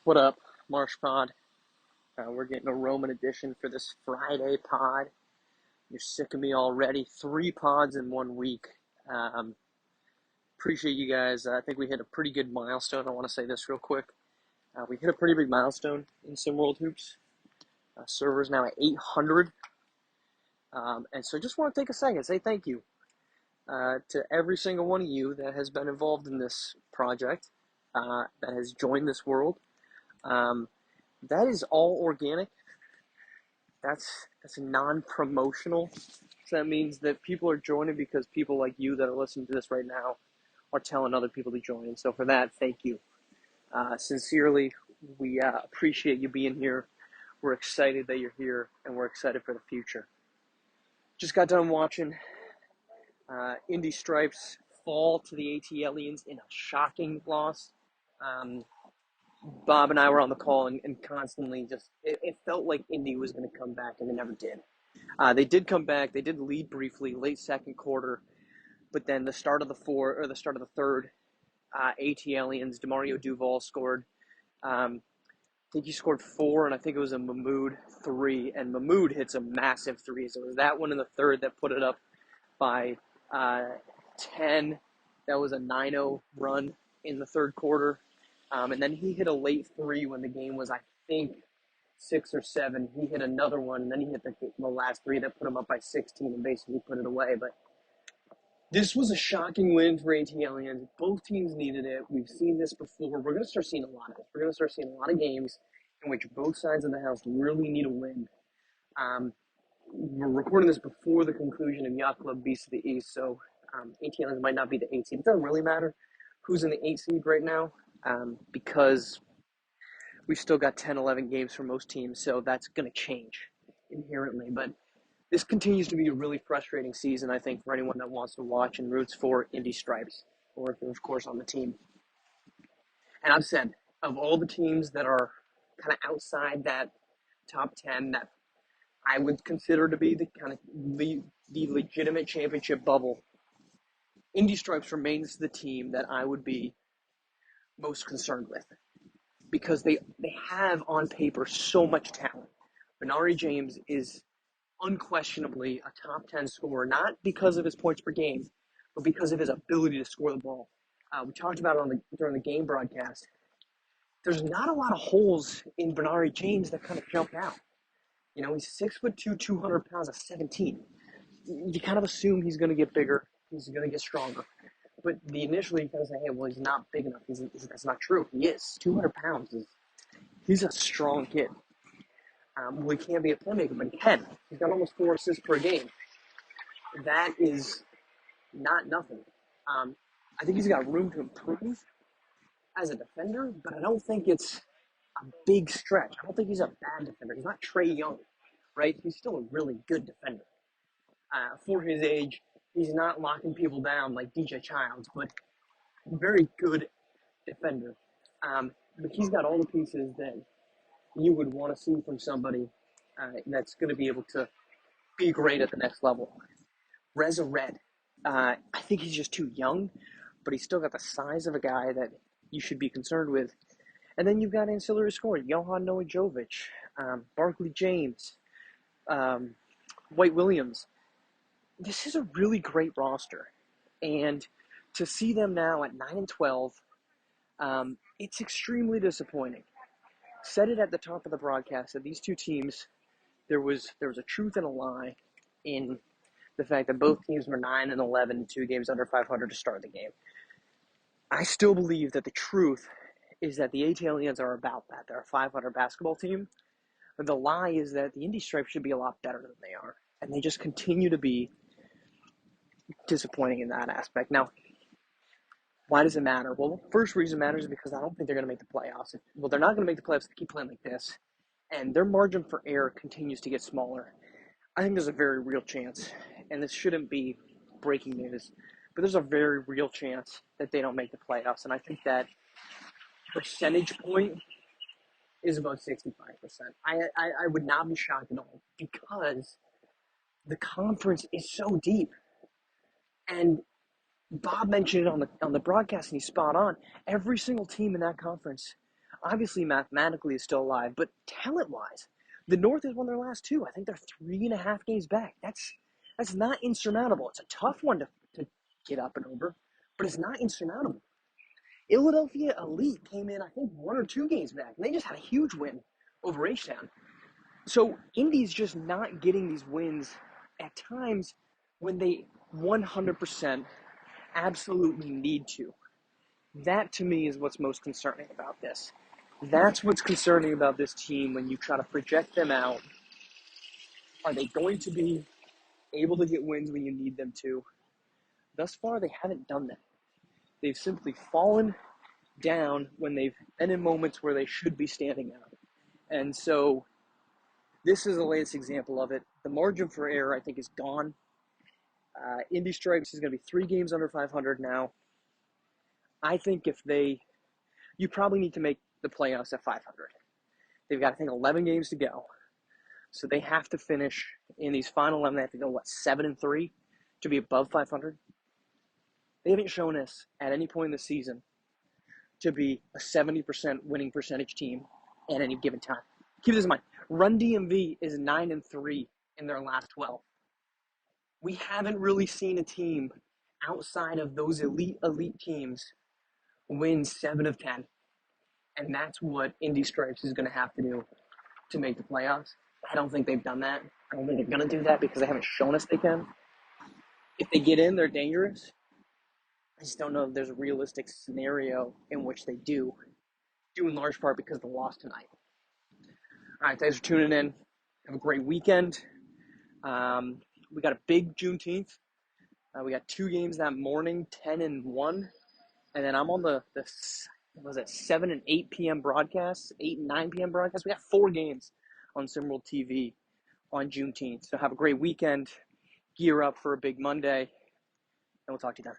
What up, Marsh pod? We're getting a Roman edition for this Friday pod. You're sick of me already. 3 pods in 1 week. Um, Appreciate you guys. I think we hit a pretty good milestone. I want to say this real quick. We hit a pretty big milestone in SimWorld Hoops. Server's now at 800. And so just want to take a second and say thank you to every single one of you that has been involved in this project, that has joined this world. That is all organic. That's non-promotional. So that means that people are joining because people like you that are listening to this right now are telling other people to join. And so for that, thank you. Sincerely, we appreciate you being here. We're excited that you're here, and we're excited for the future. Just got done watching Indy Stripes fall to the AT Aliens in a shocking loss. Bob and I were on the call and constantly it felt like Indy was going to come back, and they never did. They did come back. They did lead briefly, late second quarter, but then the start of the third, AT Aliens, DeMario Duval scored. I think he scored 4, and I think it was a Mahmoud 3, and Mahmoud hits a massive 3. So it was that one in the third that put it up by 10. That was a 9-0 run in the third quarter. And then he hit a late 3 when the game was, I think, 6 or 7. He hit another one, and then he hit the last 3 that put him up by 16 and basically put it away. But this was a shocking win for AT Aliens. Both teams needed it. We've seen this before. We're going to start seeing a lot of it. We're going to start seeing a lot of games in which both sides of the house really need a win. We're recording this before the conclusion of Yacht Club Beast of the East, so AT Aliens might not be the 8 seed. It doesn't really matter who's in the 8 seed right now, because we've still got 10, 11 games for most teams, so that's going to change inherently. But this continues to be a really frustrating season, I think, for anyone that wants to watch and roots for Indy Stripes, or if you're, of course, on the team. And I've said, of all the teams that are kind of outside that top 10 that I would consider to be the kind of the legitimate championship bubble, Indy Stripes remains the team that I would be most concerned with, because they have on paper so much talent. Benari James is unquestionably a top 10 scorer, not because of his points per game, but because of his ability to score the ball. We talked about it during the game broadcast. There's not a lot of holes in Benari James that kind of jump out. You know, he's 6'2", 200 pounds at 17. You kind of assume he's going to get bigger, he's going to get stronger. But initially you kind of say, hey, well, he's not big enough. That's not true. He is. 200 pounds. He's a strong kid. Well, he can't be a playmaker, but he can. He's got almost 4 assists per game. That is not nothing. I think he's got room to improve as a defender, but I don't think it's a big stretch. I don't think he's a bad defender. He's not Trey Young, right? He's still a really good defender. For his age, he's not locking people down like DJ Childs, but very good defender. But he's got all the pieces that you would want to see from somebody that's going to be able to be great at the next level. Reza Red, I think he's just too young, but he's still got the size of a guy that you should be concerned with. And then you've got ancillary scoring, Johan Novajovic, Barkley James, White Williams. This is a really great roster. And to see them now at 9-12, it's extremely disappointing. Said it at the top of the broadcast that these two teams, there was a truth and a lie in the fact that both teams were 9-11, 2 games under 500 to start the game. I still believe that the truth is that the AT Aliens are about that. They're a 500 basketball team. But the lie is that the Indy Stripes should be a lot better than they are. And they just continue to be disappointing in that aspect. Now, why does it matter? Well, the first reason it matters is because I don't think they're going to make the playoffs. Well, they're not going to make the playoffs if they keep playing like this. And their margin for error continues to get smaller. I think there's a very real chance, and this shouldn't be breaking news, but there's a very real chance that they don't make the playoffs. And I think that percentage point is about 65%. I would not be shocked at all, because the conference is so deep. And Bob mentioned it on the broadcast, and he's spot on. Every single team in that conference obviously mathematically is still alive, but talent-wise, the North has won their last two. I think they're 3.5 games back. That's not insurmountable. It's a tough one to get up and over, but it's not insurmountable. Philadelphia Elite came in, I think, 1 or 2 games back, and they just had a huge win over H-Town. So Indy's just not getting these wins at times when they 100% absolutely need to. That, to me, is what's most concerning about this. That's what's concerning about this team when you try to project them out. Are they going to be able to get wins when you need them to? Thus far, they haven't done that. They've simply fallen down when they've been in moments where they should be standing out. And so this is the latest example of it. The margin for error, I think, is gone. Indy Stripes is going to be 3 games under 500 now. I think you probably need to make the playoffs at 500. They've got, I think, 11 games to go. So they have to finish in these final 11. They have to go, 7-3 to be above 500? They haven't shown us at any point in the season to be a 70% winning percentage team at any given time. Keep this in mind. Run DMV is 9-3 in their last 12. We haven't really seen a team outside of those elite teams win 7 of 10. And that's what Indy Stripes is going to have to do to make the playoffs. I don't think they've done that. I don't think they're going to do that because they haven't shown us they can. If they get in, they're dangerous. I just don't know if there's a realistic scenario in which they do, due in large part because of the loss tonight. All right, thanks for tuning in. Have a great weekend. We got a big Juneteenth. We got 2 games that morning, 10 and 1. And then I'm on the 7 and 8 p.m. broadcasts, 8 and 9 p.m. broadcasts. We got 4 games on SimWorld TV on Juneteenth. So have a great weekend. Gear up for a big Monday. And we'll talk to you then.